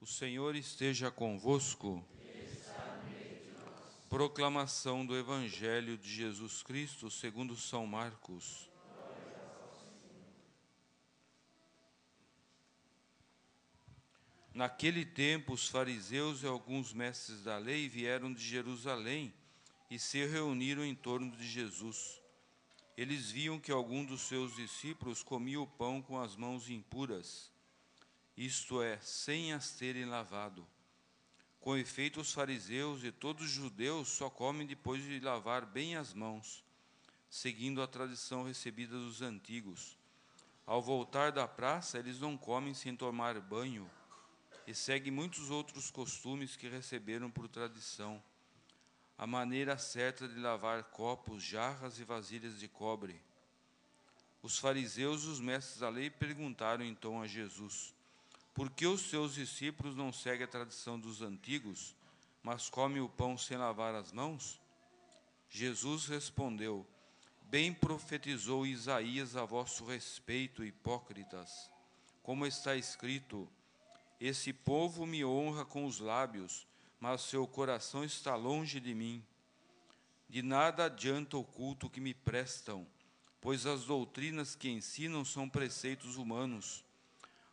Senhor esteja convosco. Proclamação do Evangelho de Jesus Cristo segundo São Marcos. Naquele tempo, os fariseus e alguns mestres da lei vieram de Jerusalém e se reuniram em torno de Jesus. Eles viam que algum dos seus discípulos comia o pão com as mãos impuras, isto é, sem as terem lavado. Com efeito, os fariseus e todos os judeus só comem depois de lavar bem as mãos, seguindo a tradição recebida dos antigos. Ao voltar da praça, eles não comem sem tomar banho e seguem muitos outros costumes que receberam por tradição. A maneira certa de lavar copos, jarras e vasilhas de cobre. Os fariseus e os mestres da lei perguntaram então a Jesus: por que os seus discípulos não seguem a tradição dos antigos, mas comem o pão sem lavar as mãos? Jesus respondeu: bem profetizou Isaías a vosso respeito, hipócritas. Como está escrito: esse povo me honra com os lábios, mas seu coração está longe de mim. De nada adianta o culto que me prestam, pois as doutrinas que ensinam são preceitos humanos.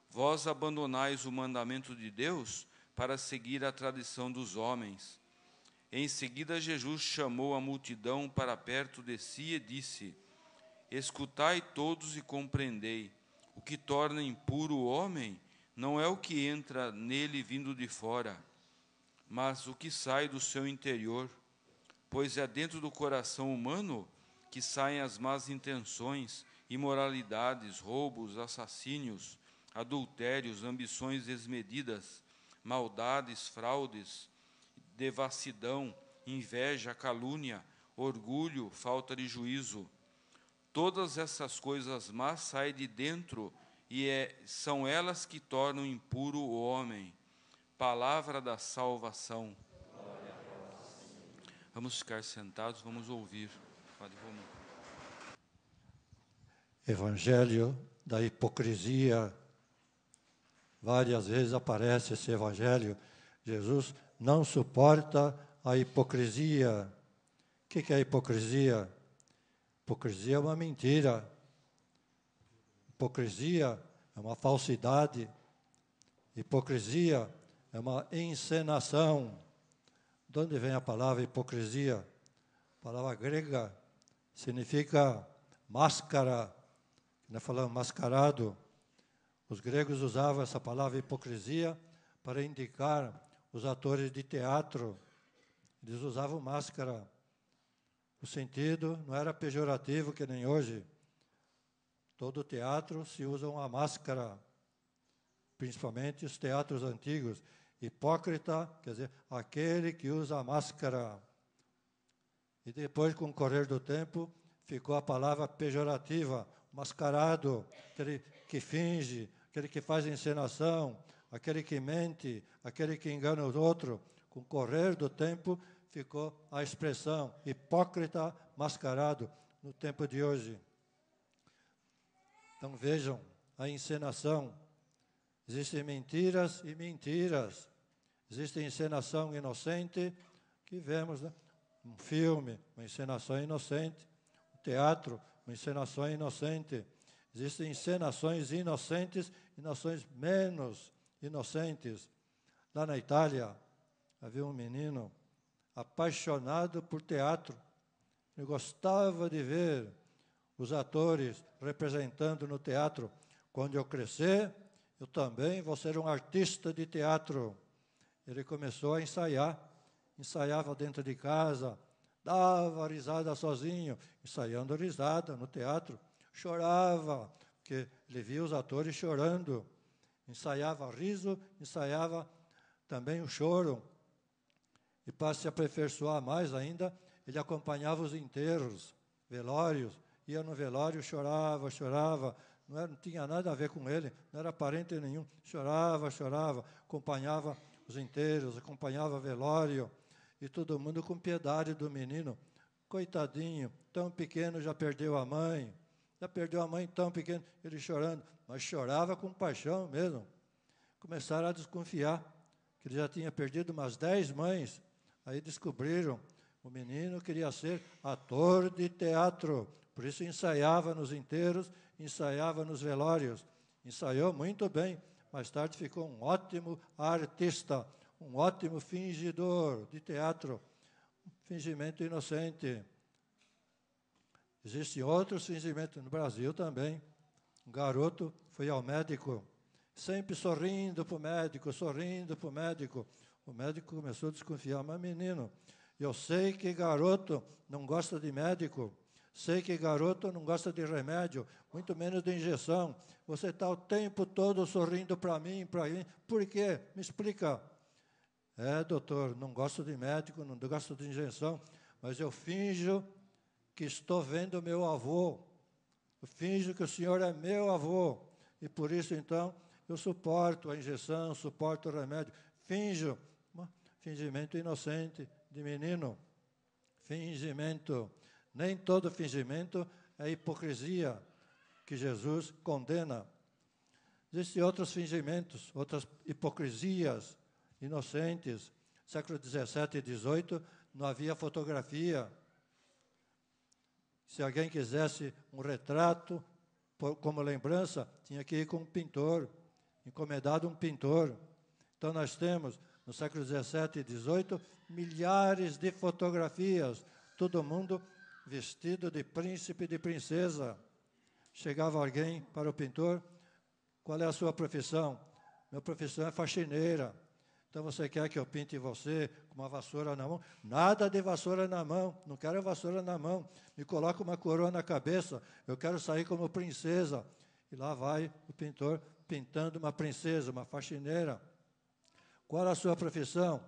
Vós abandonais o mandamento de Deus para seguir a tradição dos homens. Em seguida, Jesus chamou a multidão para perto de si e disse: escutai todos e compreendei. O que torna impuro o homem não é o que entra nele vindo de fora, mas o que sai do seu interior, pois é dentro do coração humano que saem as más intenções, imoralidades, roubos, assassínios, adultérios, ambições desmedidas, maldades, fraudes, devassidão, inveja, calúnia, orgulho, falta de juízo. Todas essas coisas más saem de dentro e são elas que tornam impuro o homem. Palavra da salvação. Vamos ficar sentados, vamos ouvir. Evangelho da hipocrisia. Várias vezes aparece esse evangelho. Jesus não suporta a hipocrisia. O que é hipocrisia? Hipocrisia é uma mentira. Hipocrisia é uma falsidade. Hipocrisia é uma encenação. De onde vem a palavra hipocrisia? A palavra grega significa máscara. Nós falamos mascarado. Os gregos usavam essa palavra hipocrisia para indicar os atores de teatro. Eles usavam máscara. O sentido não era pejorativo, que nem hoje. Todo teatro se usa uma máscara, principalmente os teatros antigos. Hipócrita, quer dizer, aquele que usa a máscara. E depois, com o correr do tempo, ficou a palavra pejorativa, mascarado, aquele que finge, aquele que faz encenação, aquele que mente, aquele que engana os outros. Com o correr do tempo, ficou a expressão hipócrita, mascarado, no tempo de hoje. Então vejam a encenação. Existem mentiras e mentiras. Existe encenação inocente, que vemos, né? Um filme, uma encenação inocente. Um teatro, uma encenação inocente. Existem encenações inocentes e encenações menos inocentes. Lá na Itália, havia um menino apaixonado por teatro. Ele gostava de ver os atores representando no teatro. Quando eu crescer, eu também vou ser um artista de teatro. Ele começou a ensaiar, ensaiava dentro de casa, dava risada sozinho, ensaiando risada no teatro. Chorava, porque ele via os atores chorando. Ensaiava riso, ensaiava também o choro. E para se aperfeiçoar mais ainda, ele acompanhava os enterros, velórios. Ia no velório, chorava. Não tinha nada a ver com ele, não era parente nenhum. Chorava, acompanhava os enterros, acompanhava velório. E todo mundo com piedade do menino. Coitadinho, tão pequeno, já perdeu a mãe. Já perdeu a mãe tão pequeno, ele chorando. Mas chorava com paixão mesmo. Começaram a desconfiar. que ele já tinha perdido umas 10 mães. Aí descobriram, o menino queria ser ator de teatro, por isso ensaiava nos enterros, ensaiava nos velórios. Ensaiou muito bem, mais tarde ficou um ótimo artista, um ótimo fingidor de teatro, fingimento inocente. Existem outros fingimentos no Brasil também. Um garoto foi ao médico, sempre sorrindo para o médico, sorrindo para o médico. O médico começou a desconfiar, mas menino, eu sei que garoto não gosta de médico, sei que garoto não gosta de remédio, muito menos de injeção. Você está o tempo todo sorrindo para mim, por quê? Me explica. Doutor, não gosto de médico, não gosto de injeção, mas eu finjo que estou vendo meu avô. Eu finjo que o senhor é meu avô. E por isso, então, eu suporto a injeção, suporto o remédio. Finjo. Fingimento inocente de menino. Fingimento. Nem todo fingimento é hipocrisia que Jesus condena. Existem outros fingimentos, outras hipocrisias inocentes. Século XVII e XVIII não havia fotografia. Se alguém quisesse um retrato como lembrança, tinha que ir com um pintor, encomendado um pintor. Então nós temos, no século XVII e XVIII, milhares de fotografias, todo mundo vestido de príncipe e de princesa. Chegava alguém para o pintor, qual é a sua profissão? Minha profissão é faxineira. Então você quer que eu pinte você com uma vassoura na mão? Nada de vassoura na mão, não quero vassoura na mão. Me coloca uma coroa na cabeça, eu quero sair como princesa. E lá vai o pintor pintando uma princesa, uma faxineira. Qual a sua profissão?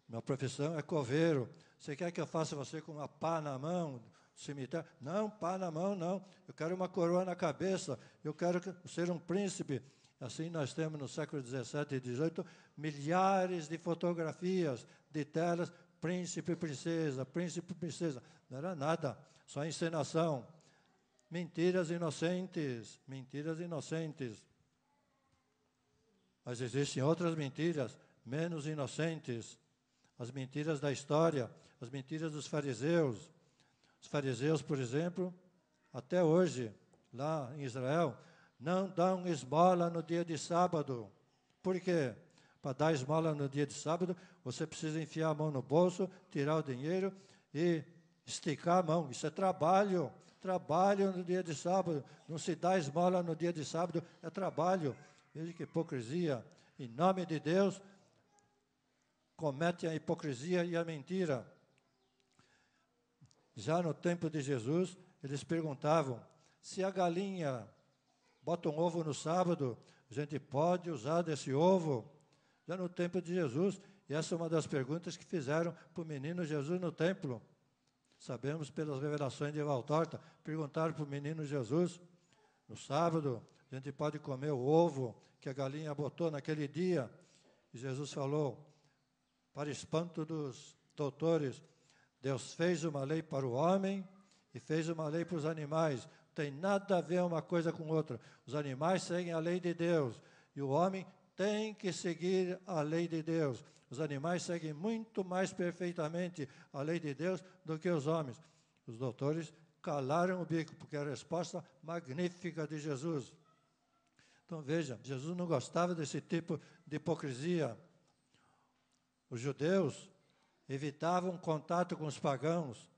Minha profissão é coveiro. Você quer que eu faça você com uma pá na mão, cemitério? Não, pá na mão não. Eu quero uma coroa na cabeça, eu quero ser um príncipe. Assim nós temos no século XVII e XVIII milhares de fotografias de telas, príncipe e princesa. Não era nada, só encenação. Mentiras inocentes, mentiras inocentes. Mas existem outras mentiras menos inocentes. As mentiras da história, as mentiras dos fariseus. Os fariseus, por exemplo, até hoje, lá em Israel, não dão esmola no dia de sábado. Por quê? Para dar esmola no dia de sábado, você precisa enfiar a mão no bolso, tirar o dinheiro e esticar a mão. Isso é trabalho. Trabalho no dia de sábado. Não se dá esmola no dia de sábado, é trabalho. Veja que hipocrisia. Em nome de Deus, comete a hipocrisia e a mentira. Já no tempo de Jesus, eles perguntavam, se a galinha bota um ovo no sábado, a gente pode usar desse ovo? Já no tempo de Jesus, e essa é uma das perguntas que fizeram para o menino Jesus no templo. Sabemos pelas revelações de Valtorta, perguntaram para o menino Jesus, no sábado, a gente pode comer o ovo que a galinha botou naquele dia? E Jesus falou, para espanto dos doutores, Deus fez uma lei para o homem e fez uma lei para os animais. Não tem nada a ver uma coisa com outra. Os animais seguem a lei de Deus e o homem tem que seguir a lei de Deus. Os animais seguem muito mais perfeitamente a lei de Deus do que os homens. Os doutores calaram o bico, porque era a resposta magnífica de Jesus. Então veja, Jesus não gostava desse tipo de hipocrisia. Os judeus evitavam contato com os pagãos,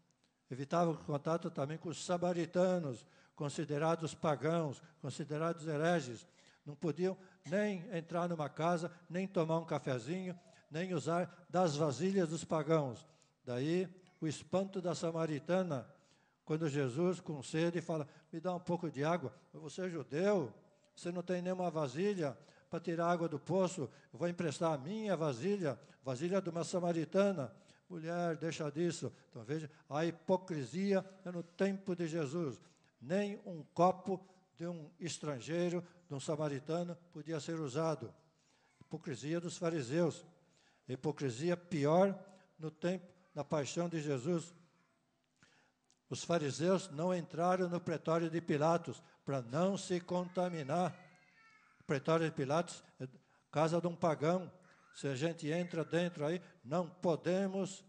evitavam contato também com os samaritanos, considerados pagãos, considerados hereges. Não podiam nem entrar numa casa, nem tomar um cafezinho, nem usar das vasilhas dos pagãos. Daí o espanto da samaritana, quando Jesus, com sede, fala, me dá um pouco de água. Você é judeu, você não tem nenhuma vasilha para tirar água do poço, eu vou emprestar a minha vasilha, vasilha de uma samaritana. Mulher, deixa disso. Então veja, a hipocrisia é no tempo de Jesus. Nem um copo de um estrangeiro, de um samaritano, podia ser usado. Hipocrisia dos fariseus. Hipocrisia pior no tempo da paixão de Jesus. Os fariseus não entraram no pretório de Pilatos para não se contaminar. O pretório de Pilatos é casa de um pagão. Se a gente entra dentro aí, não podemos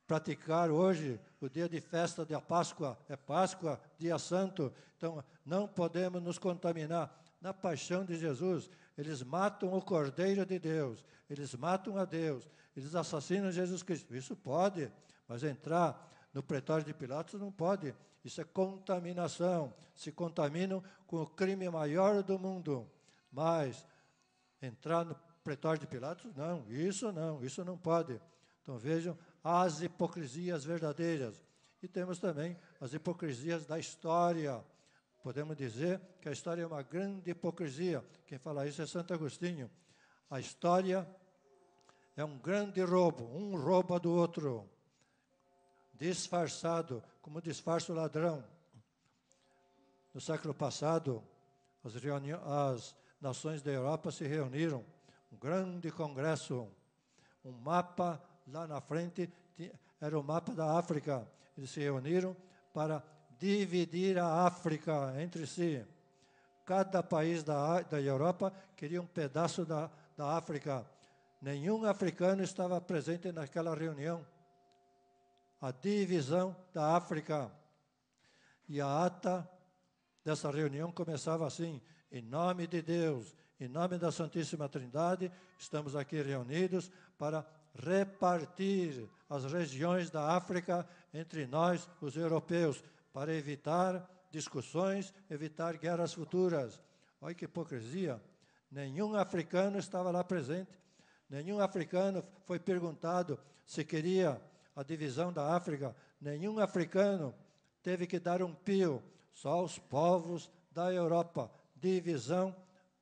praticar hoje o dia de festa da Páscoa, é Páscoa, dia santo, então não podemos nos contaminar. Na paixão de Jesus, eles matam o Cordeiro de Deus, eles matam a Deus, eles assassinam Jesus Cristo. Isso pode, mas entrar no pretório de Pilatos não pode. Isso é contaminação. Se contaminam com o crime maior do mundo. Mas entrar no pretório de Pilatos, isso não pode. Então vejam as hipocrisias verdadeiras. E temos também as hipocrisias da história. Podemos dizer que a história é uma grande hipocrisia. Quem fala isso é Santo Agostinho. A história é um grande roubo, um rouba do outro, disfarçado, como disfarça o ladrão. No século passado, as nações da Europa se reuniram, um grande congresso, um mapa lá na frente, era o mapa da África. Eles se reuniram para dividir a África entre si. Cada país da Europa queria um pedaço da África. Nenhum africano estava presente naquela reunião. A divisão da África. E a ata dessa reunião começava assim: em nome de Deus, em nome da Santíssima Trindade, estamos aqui reunidos para repartir as regiões da África entre nós, os europeus, para evitar discussões, evitar guerras futuras. Olha que hipocrisia. Nenhum africano estava lá presente. Nenhum africano foi perguntado se queria a divisão da África. Nenhum africano teve que dar um pio. Só os povos da Europa. Divisão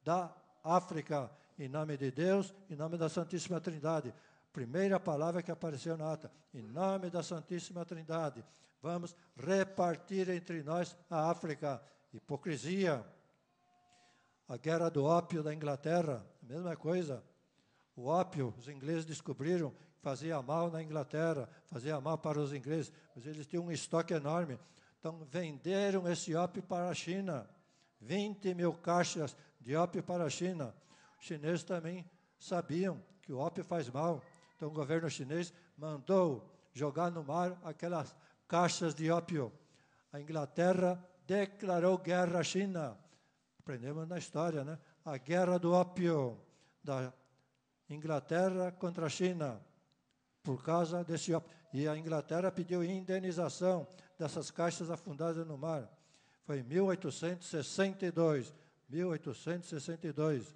da África. Em nome de Deus, em nome da Santíssima Trindade. Primeira palavra que apareceu na ata. Em nome da Santíssima Trindade. Vamos repartir entre nós a África. Hipocrisia. A guerra do ópio da Inglaterra, a mesma coisa. O ópio, os ingleses descobriram, fazia mal na Inglaterra, fazia mal para os ingleses, mas eles tinham um estoque enorme. Então, venderam esse ópio para a China. 20 mil caixas de ópio para a China. Os chineses também sabiam que o ópio faz mal. Então, o governo chinês mandou jogar no mar aquelas caixas de ópio. A Inglaterra declarou guerra à China. Aprendemos na história, né? A guerra do ópio da Inglaterra contra a China, por causa desse ópio. E a Inglaterra pediu indenização dessas caixas afundadas no mar. Foi em 1862. 1862.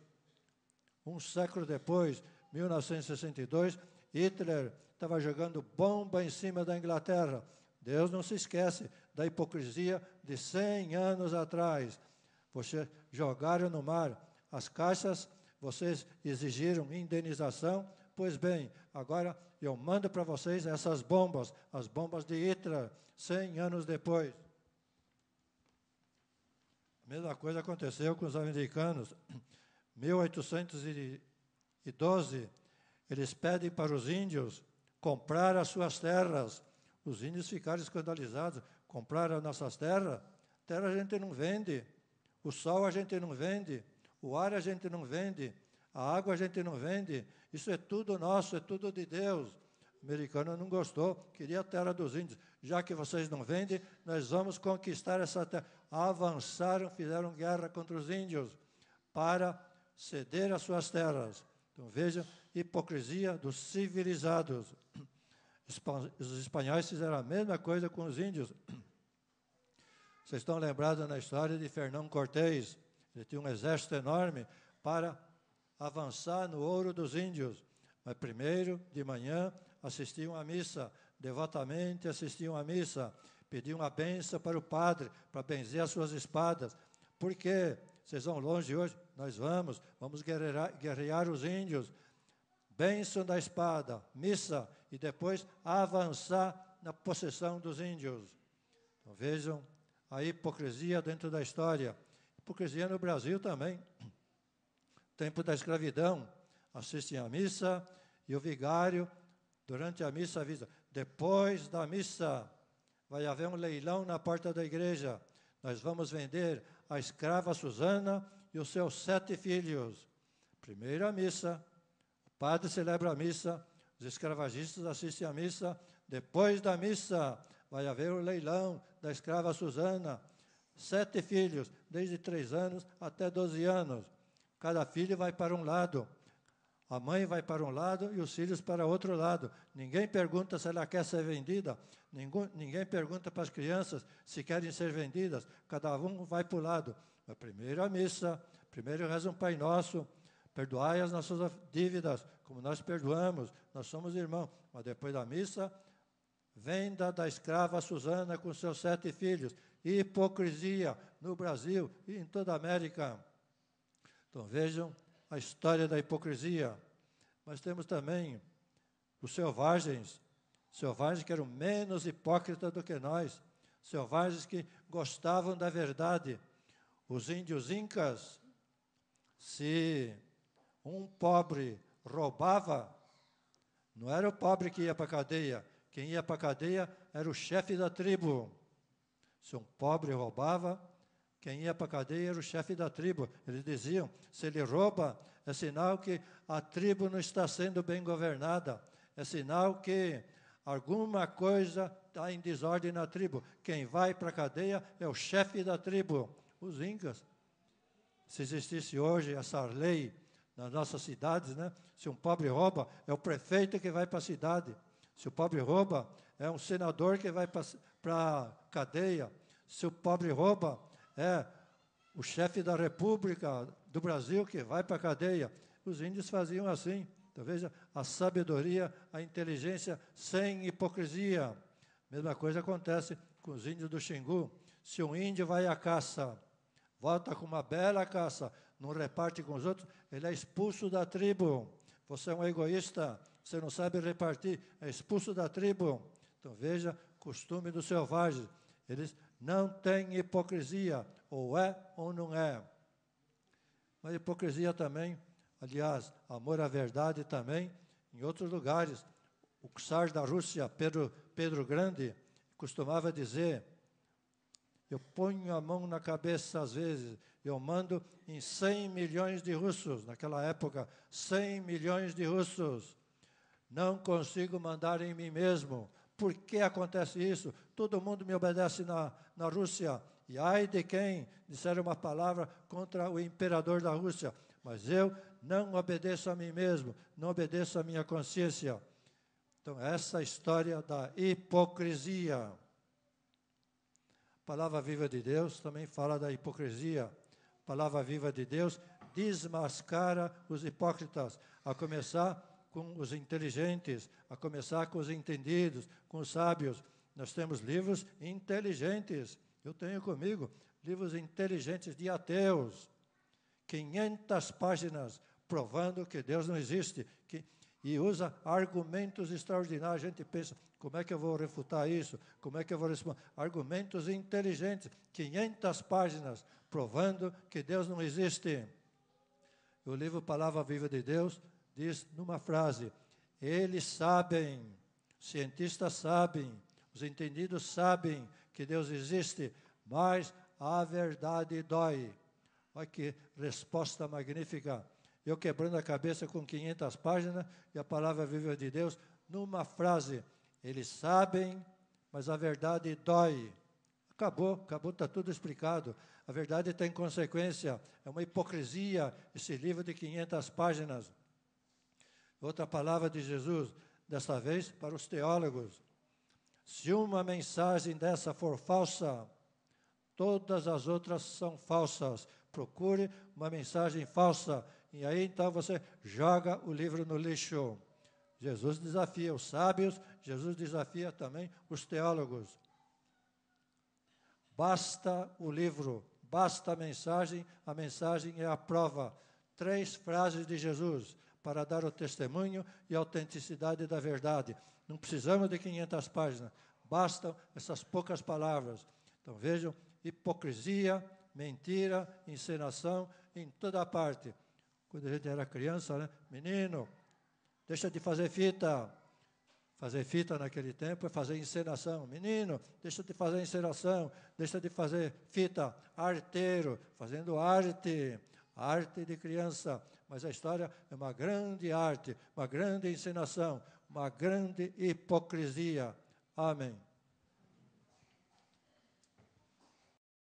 Um século depois, 1962, Hitler estava jogando bomba em cima da Inglaterra. Deus não se esquece da hipocrisia de 100 anos atrás. Vocês jogaram no mar as caixas, vocês exigiram indenização. Pois bem, agora eu mando para vocês essas bombas, as bombas de Hitler, 100 anos depois. A mesma coisa aconteceu com os americanos. 1812, eles pedem para os índios comprar as suas terras. Os índios ficaram escandalizados. Comprar as nossas terras? Terra a gente não vende. O sol a gente não vende. O ar a gente não vende. A água a gente não vende. Isso é tudo nosso, é tudo de Deus. O americano não gostou, queria a terra dos índios. Já que vocês não vendem, nós vamos conquistar essa terra. Avançaram, fizeram guerra contra os índios para ceder as suas terras. Então vejam, hipocrisia dos civilizados. Os espanhóis fizeram a mesma coisa com os índios. Vocês estão lembrados na história de Fernão Cortés? Ele tinha um exército enorme para avançar no ouro dos índios. Mas primeiro, de manhã, assistiam à missa, devotamente assistiam à missa, pediam a bênção para o padre, para benzer as suas espadas. Por quê? Vocês vão longe hoje? Nós vamos guerrear os índios. Bênção da espada, missa, e depois avançar na possessão dos índios. Então vejam a hipocrisia dentro da história. Hipocrisia no Brasil também. Tempo da escravidão, assistem à missa e o vigário, durante a missa, avisa: depois da missa vai haver um leilão na porta da igreja. Nós vamos vender a escrava Susana e os seus 7 filhos. Primeira missa, o padre celebra a missa, os escravagistas assistem à missa. Depois da missa, vai haver o leilão da escrava Susana. 7 filhos, desde 3 anos até 12 anos. Cada filho vai para um lado. A mãe vai para um lado e os filhos para outro lado. Ninguém pergunta se ela quer ser vendida. Ninguém pergunta para as crianças se querem ser vendidas. Cada um vai para o lado. A primeira missa, primeiro reza um Pai Nosso. Perdoai as nossas dívidas, como nós perdoamos. Nós somos irmãos. Mas depois da missa, venda da escrava Susana com seus 7 filhos. Hipocrisia no Brasil e em toda a América. Então vejam a história da hipocrisia. Mas temos também os selvagens que eram menos hipócritas do que nós, selvagens que gostavam da verdade. Os índios incas, se um pobre roubava, não era o pobre que ia para a cadeia, quem ia para a cadeia era o chefe da tribo. Se um pobre roubava, quem ia para a cadeia era o chefe da tribo. Eles diziam, se ele rouba, é sinal que a tribo não está sendo bem governada. É sinal que alguma coisa está em desordem na tribo. Quem vai para a cadeia é o chefe da tribo. Os incas. Se existisse hoje essa lei nas nossas cidades, né? Se um pobre rouba, é o prefeito que vai para a cidade. Se o pobre rouba, é um senador que vai para a cadeia. Se o pobre rouba, é o chefe da República do Brasil que vai para a cadeia. Os índios faziam assim. Então, veja, a sabedoria, a inteligência sem hipocrisia. Mesma coisa acontece com os índios do Xingu. Se um índio vai à caça, volta com uma bela caça, não reparte com os outros, ele é expulso da tribo. Você é um egoísta, você não sabe repartir, é expulso da tribo. Então, veja, costume dos selvagens. Eles não têm hipocrisia, ou é ou não é. Mas hipocrisia também, aliás, amor à verdade também, em outros lugares. O czar da Rússia, Pedro Grande, costumava dizer, eu ponho a mão na cabeça às vezes, eu mando em 100 milhões de russos, naquela época, 100 milhões de russos. Não consigo mandar em mim mesmo. Por que acontece isso? Todo mundo me obedece na Rússia. E ai de quem disser uma palavra contra o imperador da Rússia. Mas eu não obedeço a mim mesmo, não obedeço a minha consciência. Então, essa é a história da hipocrisia. A palavra viva de Deus também fala da hipocrisia. A palavra viva de Deus desmascara os hipócritas, a começar com os inteligentes, a começar com os entendidos, com os sábios. Nós temos livros inteligentes. Eu tenho comigo livros inteligentes de ateus. 500 páginas provando que Deus não existe. E usa argumentos extraordinários. A gente pensa, como é que eu vou refutar isso? Como é que eu vou responder? Argumentos inteligentes. 500 páginas provando que Deus não existe. O livro Palavra Viva de Deus diz numa frase, eles sabem, cientistas sabem, os entendidos sabem que Deus existe, mas a verdade dói. Olha que resposta magnífica. Eu quebrando a cabeça com 500 páginas e a palavra viva de Deus, numa frase, eles sabem, mas a verdade dói. Acabou, está tudo explicado. A verdade tem consequência, é uma hipocrisia esse livro de 500 páginas. Outra palavra de Jesus, dessa vez para os teólogos. Se uma mensagem dessa for falsa, todas as outras são falsas. Procure uma mensagem falsa. E aí, então, você joga o livro no lixo. Jesus desafia os sábios, Jesus desafia também os teólogos. Basta o livro, basta a mensagem é a prova. 3 frases de Jesus para dar o testemunho e a autenticidade da verdade. Não precisamos de 500 páginas, bastam essas poucas palavras. Então vejam, hipocrisia, mentira, encenação em toda parte. Quando a gente era criança, né? Menino, deixa de fazer fita. Fazer fita naquele tempo é fazer encenação. Menino, deixa de fazer encenação, deixa de fazer fita. Arteiro, fazendo arte, arte de criança. mas a história é uma grande arte, uma grande encenação, uma grande hipocrisia. Amém.